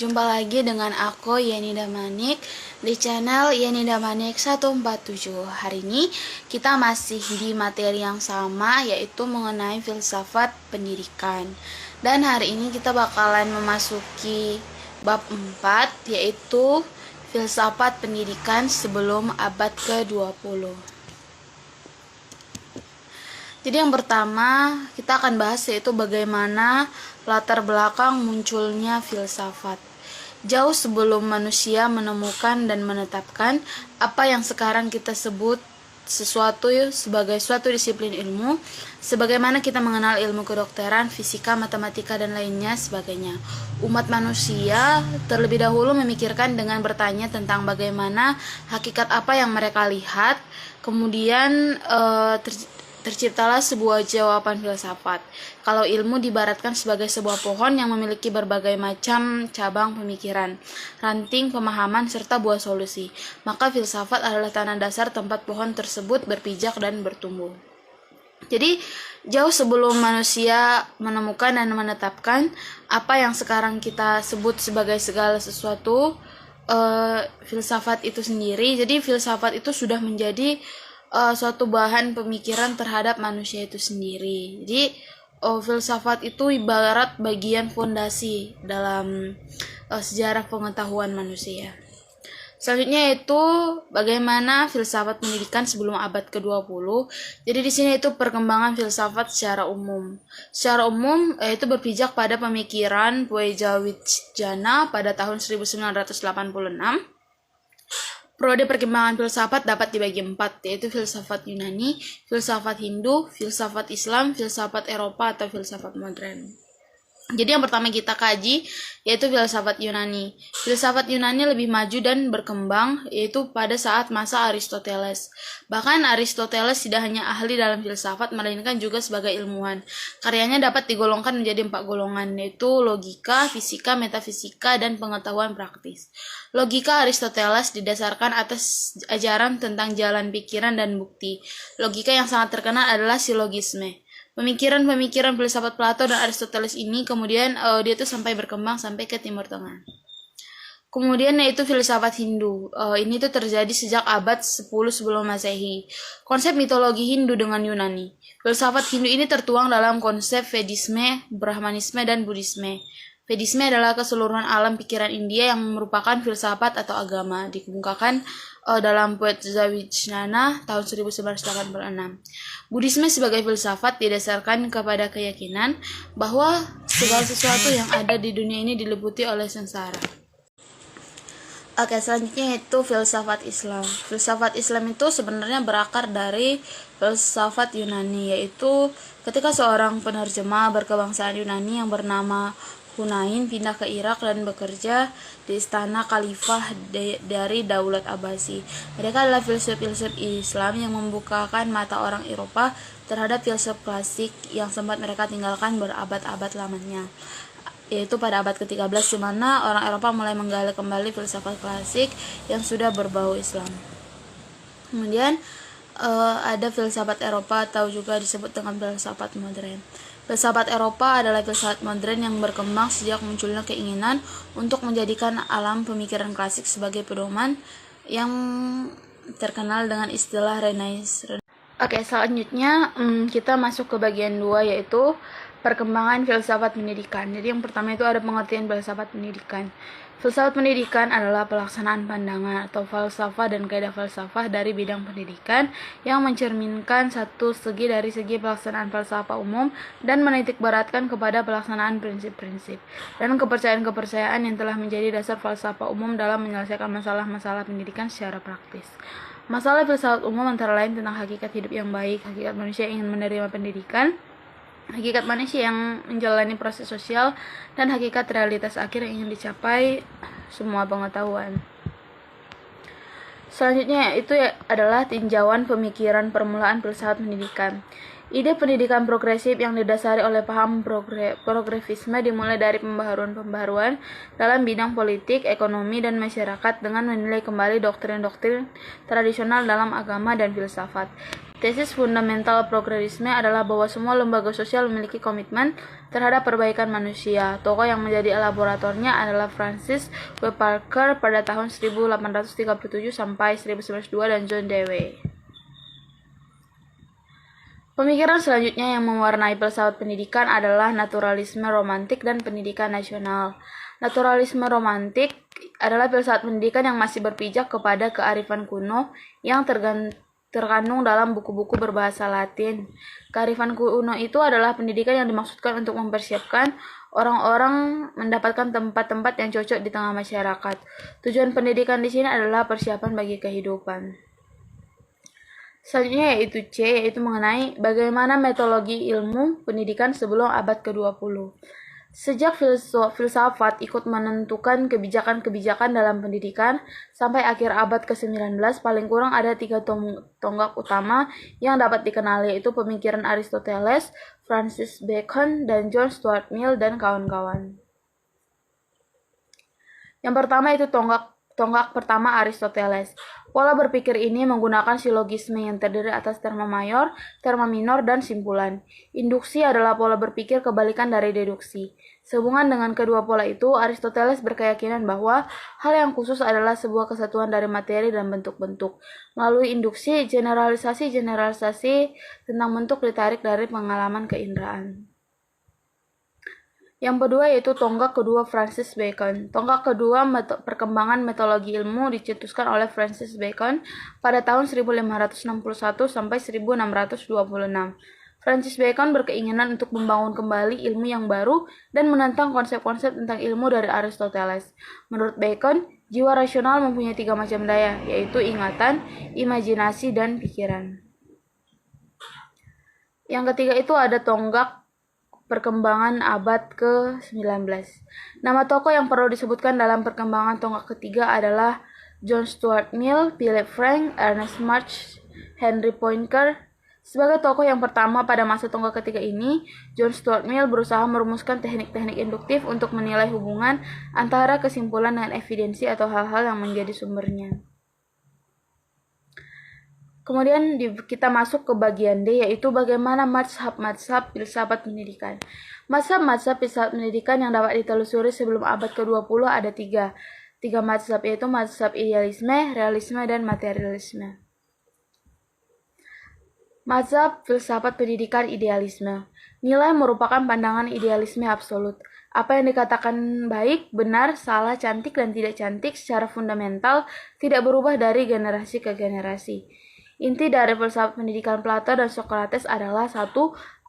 Jumpa lagi dengan aku Yeni Damanik di channel Yeni Damanik 147. Hari ini kita masih di materi yang sama, yaitu mengenai filsafat pendidikan. Dan hari ini kita bakalan memasuki bab 4, yaitu filsafat pendidikan sebelum abad ke-20. Jadi yang pertama kita akan bahas yaitu bagaimana latar belakang munculnya filsafat. Jauh sebelum manusia menemukan dan menetapkan apa yang sekarang kita sebut sesuatu sebagai suatu disiplin ilmu, sebagaimana kita mengenal ilmu kedokteran, fisika, matematika, dan lainnya sebagainya. Umat manusia terlebih dahulu memikirkan dengan bertanya tentang bagaimana hakikat apa yang mereka lihat, kemudian terciptalah sebuah jawaban filsafat. Kalau ilmu diibaratkan sebagai sebuah pohon yang memiliki berbagai macam cabang pemikiran, ranting pemahaman, serta buah solusi, maka filsafat adalah tanah dasar tempat pohon tersebut berpijak dan bertumbuh. Jadi, jauh sebelum manusia menemukan dan menetapkan apa yang sekarang kita sebut sebagai segala sesuatu, filsafat itu sendiri, jadi filsafat itu sudah menjadi suatu bahan pemikiran terhadap manusia itu sendiri. Jadi filsafat itu ibarat bagian fondasi dalam sejarah pengetahuan manusia. Selanjutnya itu bagaimana filsafat pendidikan sebelum abad ke-20. Jadi di sini itu perkembangan filsafat secara umum. Secara umum itu berpijak pada pemikiran Pujawicjana pada tahun 1986. Periode perkembangan filsafat dapat dibagi 4, yaitu filsafat Yunani, filsafat Hindu, filsafat Islam, filsafat Eropa atau filsafat modern. Jadi yang pertama kita kaji yaitu filsafat Yunani. Filsafat Yunani lebih maju dan berkembang yaitu pada saat masa Aristoteles. Bahkan Aristoteles tidak hanya ahli dalam filsafat melainkan juga sebagai ilmuwan. Karyanya dapat digolongkan menjadi 4 golongan, yaitu logika, fisika, metafisika, dan pengetahuan praktis. Logika Aristoteles didasarkan atas ajaran tentang jalan pikiran dan bukti. Logika yang sangat terkenal adalah silogisme. Pemikiran-pemikiran filsafat Plato dan Aristoteles ini kemudian dia tuh sampai berkembang sampai ke Timur Tengah. Kemudian yaitu filsafat Hindu. Ini tuh terjadi sejak abad 10 sebelum Masehi. Konsep mitologi Hindu dengan Yunani. Filsafat Hindu ini tertuang dalam konsep Vedisme, Brahmanisme, dan Buddhisme. Vedisme adalah keseluruhan alam pikiran India yang merupakan filsafat atau agama, dikemukakan dalam Pujawicjana tahun 1986. Buddhisme sebagai filsafat didasarkan kepada keyakinan bahwa segala sesuatu yang ada di dunia ini diliputi oleh sengsara. Oke, selanjutnya itu filsafat Islam. Filsafat Islam itu sebenarnya berakar dari filsafat Yunani, yaitu ketika seorang penerjemah berkebangsaan Yunani yang bernama Hunain pindah ke Irak dan bekerja di istana khalifah dari Daulat Abbasi. Mereka adalah filsuf-filsuf Islam yang membukakan mata orang Eropa terhadap filsuf klasik yang sempat mereka tinggalkan berabad-abad lamanya, yaitu pada abad ke-13 di mana orang Eropa mulai menggali kembali filsafat klasik yang sudah berbau Islam. Kemudian ada filsafat Eropa atau juga disebut dengan filsafat modern. Filsafat Eropa adalah filsafat modern yang berkembang sejak munculnya keinginan untuk menjadikan alam pemikiran klasik sebagai pedoman yang terkenal dengan istilah Renaissance. Oke, selanjutnya kita masuk ke bagian 2, yaitu perkembangan filsafat pendidikan. Jadi yang pertama itu ada pengertian filsafat pendidikan. Filsafat pendidikan adalah pelaksanaan pandangan atau falsafah dan kaidah falsafah dari bidang pendidikan yang mencerminkan satu segi dari segi pelaksanaan falsafah umum dan menitikberatkan kepada pelaksanaan prinsip-prinsip dan kepercayaan-kepercayaan yang telah menjadi dasar falsafah umum dalam menyelesaikan masalah-masalah pendidikan secara praktis. Masalah filsafat umum antara lain tentang hakikat hidup yang baik, hakikat manusia yang ingin menerima pendidikan, hakikat manusia yang menjalani proses sosial, dan hakikat realitas akhir yang ingin dicapai semua pengetahuan. Selanjutnya itu adalah tinjauan pemikiran permulaan filsafat pendidikan. Ide pendidikan progresif yang didasari oleh paham progresifisme dimulai dari pembaharuan-pembaharuan dalam bidang politik, ekonomi, dan masyarakat dengan menilai kembali doktrin-doktrin tradisional dalam agama dan filsafat. Tesis fundamental progresisme adalah bahwa semua lembaga sosial memiliki komitmen terhadap perbaikan manusia. Tokoh yang menjadi elaboratornya adalah Francis W. Parker pada tahun 1837 sampai 1902 dan John Dewey. Pemikiran selanjutnya yang mewarnai filsafat pendidikan adalah naturalisme romantik dan pendidikan nasional. Naturalisme romantik adalah filsafat pendidikan yang masih berpijak kepada kearifan kuno yang terkandung dalam buku-buku berbahasa Latin. Kearifan kuno itu adalah pendidikan yang dimaksudkan untuk mempersiapkan orang-orang mendapatkan tempat-tempat yang cocok di tengah masyarakat. Tujuan pendidikan di sini adalah persiapan bagi kehidupan. Selanjutnya yaitu mengenai bagaimana metodologi ilmu pendidikan sebelum abad ke-20. Sejak filsafat ikut menentukan kebijakan-kebijakan dalam pendidikan, sampai akhir abad ke-19 paling kurang ada 3 tonggak utama yang dapat dikenal, yaitu pemikiran Aristoteles, Francis Bacon, dan John Stuart Mill dan kawan-kawan. Yang pertama itu tonggak pertama Aristoteles. Pola berpikir ini menggunakan silogisme yang terdiri atas terma mayor, terma minor, dan simpulan. Induksi adalah pola berpikir kebalikan dari deduksi. Sehubungan dengan kedua pola itu, Aristoteles berkeyakinan bahwa hal yang khusus adalah sebuah kesatuan dari materi dan bentuk-bentuk. Melalui induksi, generalisasi tentang bentuk ditarik dari pengalaman keinderaan. Yang kedua yaitu tonggak kedua Francis Bacon. Tonggak kedua perkembangan metodologi ilmu dicetuskan oleh Francis Bacon pada tahun 1561 sampai 1626. Francis Bacon berkeinginan untuk membangun kembali ilmu yang baru dan menentang konsep-konsep tentang ilmu dari Aristoteles. Menurut Bacon, jiwa rasional mempunyai 3 macam daya, yaitu ingatan, imajinasi, dan pikiran. Yang ketiga itu ada tonggak perkembangan abad ke-19. Nama tokoh yang perlu disebutkan dalam perkembangan tonggak ketiga adalah John Stuart Mill, Philip Frank, Ernest Mach, Henry Poincaré. Sebagai tokoh yang pertama pada masa tonggak ketiga ini, John Stuart Mill berusaha merumuskan teknik-teknik induktif untuk menilai hubungan antara kesimpulan dengan evidensi atau hal-hal yang menjadi sumbernya. Kemudian kita masuk ke bagian D, yaitu bagaimana mazhab-mazhab filsafat pendidikan. Mazhab-mazhab filsafat pendidikan yang dapat ditelusuri sebelum abad ke-20 ada 3 mazhab, yaitu mazhab idealisme, realisme, dan materialisme. Mazhab filsafat pendidikan idealisme. Nilai merupakan pandangan idealisme absolut. Apa yang dikatakan baik, benar, salah, cantik, dan tidak cantik secara fundamental tidak berubah dari generasi ke generasi. Inti dari filsafat pendidikan Plato dan Socrates adalah 1.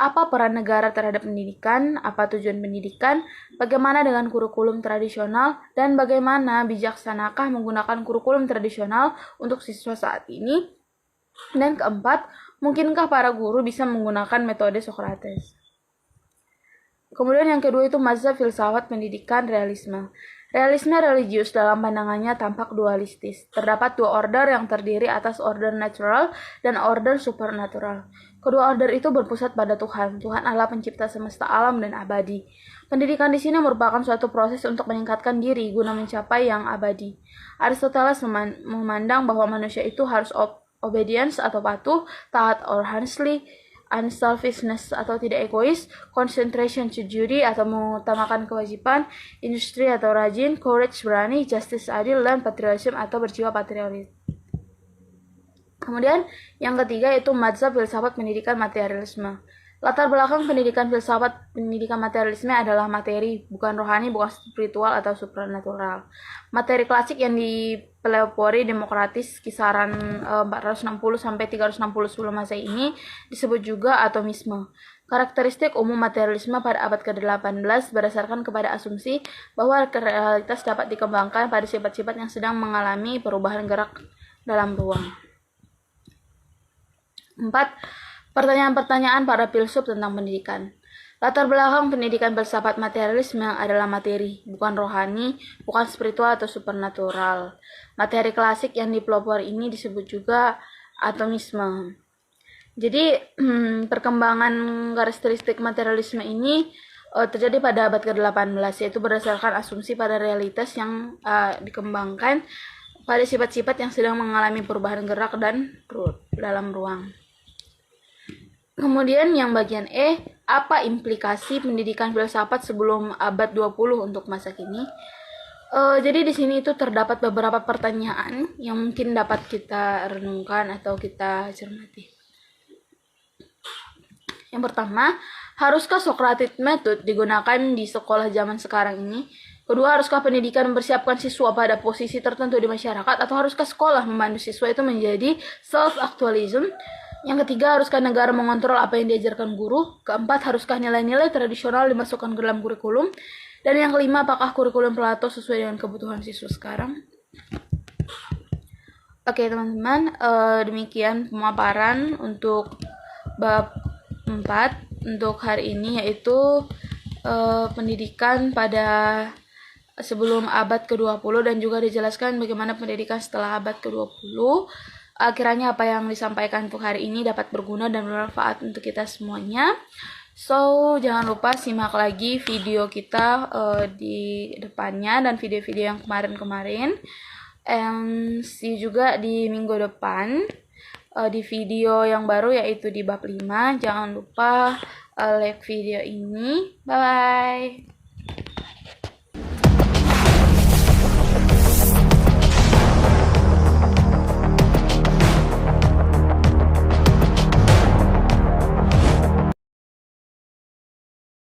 Apa peran negara terhadap pendidikan, apa tujuan pendidikan, bagaimana dengan kurikulum tradisional, dan bagaimana bijaksanakah menggunakan kurikulum tradisional untuk siswa saat ini. Dan keempat, mungkinkah para guru bisa menggunakan metode Socrates. Kemudian yang kedua itu mazhab filsafat pendidikan realisme. Realisme religius dalam pandangannya tampak dualistis. Terdapat 2 order yang terdiri atas order natural dan order supernatural. Kedua order itu berpusat pada Tuhan. Tuhan Allah pencipta semesta alam dan abadi. Pendidikan di sini merupakan suatu proses untuk meningkatkan diri guna mencapai yang abadi. Aristoteles memandang bahwa manusia itu harus obedience atau patuh, taat or honestly, unselfishness atau tidak egois, concentration to duty atau mengutamakan kewajiban, industri atau rajin, courage berani, justice adil, dan patriotism atau berjiwa patriotis. Kemudian yang ketiga itu mazhab filsafat pendidikan materialisme. Latar belakang pendidikan filsafat pendidikan materialisme adalah materi, bukan rohani, bukan spiritual atau supernatural. Materi klasik yang dipelopori demokratis kisaran 460 sampai 360 sebelum Masehi ini disebut juga atomisme. Karakteristik umum materialisme pada abad ke-18 berdasarkan kepada asumsi bahwa realitas dapat dikembangkan pada sifat-sifat yang sedang mengalami perubahan gerak dalam ruang. 4. Pertanyaan-pertanyaan para filsuf tentang pendidikan. Latar belakang pendidikan filsafat materialisme adalah materi, bukan rohani, bukan spiritual atau supernatural. Materi klasik yang dipelopori ini disebut juga atomisme. Jadi, perkembangan karakteristik materialisme ini terjadi pada abad ke-18, yaitu berdasarkan asumsi pada realitas yang dikembangkan pada sifat-sifat yang sedang mengalami perubahan gerak dan dalam ruang. Kemudian yang bagian E, apa implikasi pendidikan filsafat sebelum abad 20 untuk masa kini? Jadi di sini itu terdapat beberapa pertanyaan yang mungkin dapat kita renungkan atau kita cermati. Yang pertama, haruskah Socratic method digunakan di sekolah zaman sekarang ini? Kedua, haruskah pendidikan mempersiapkan siswa pada posisi tertentu di masyarakat, atau haruskah sekolah membantu siswa itu menjadi self-actualism? Yang ketiga, haruskah negara mengontrol apa yang diajarkan guru? Keempat, haruskah nilai-nilai tradisional dimasukkan ke dalam kurikulum? Dan yang kelima, apakah kurikulum Plato sesuai dengan kebutuhan siswa sekarang? Oke teman-teman, demikian pemaparan untuk bab 4 untuk hari ini, yaitu pendidikan pada sebelum abad ke-20 dan juga dijelaskan bagaimana pendidikan setelah abad ke-20. Kiranya apa yang disampaikan untuk hari ini dapat berguna dan bermanfaat untuk kita semuanya. So, jangan lupa simak lagi video kita di depannya dan video-video yang kemarin-kemarin. And see you juga di minggu depan di video yang baru, yaitu di bab 5. Jangan lupa like video ini. Bye-bye.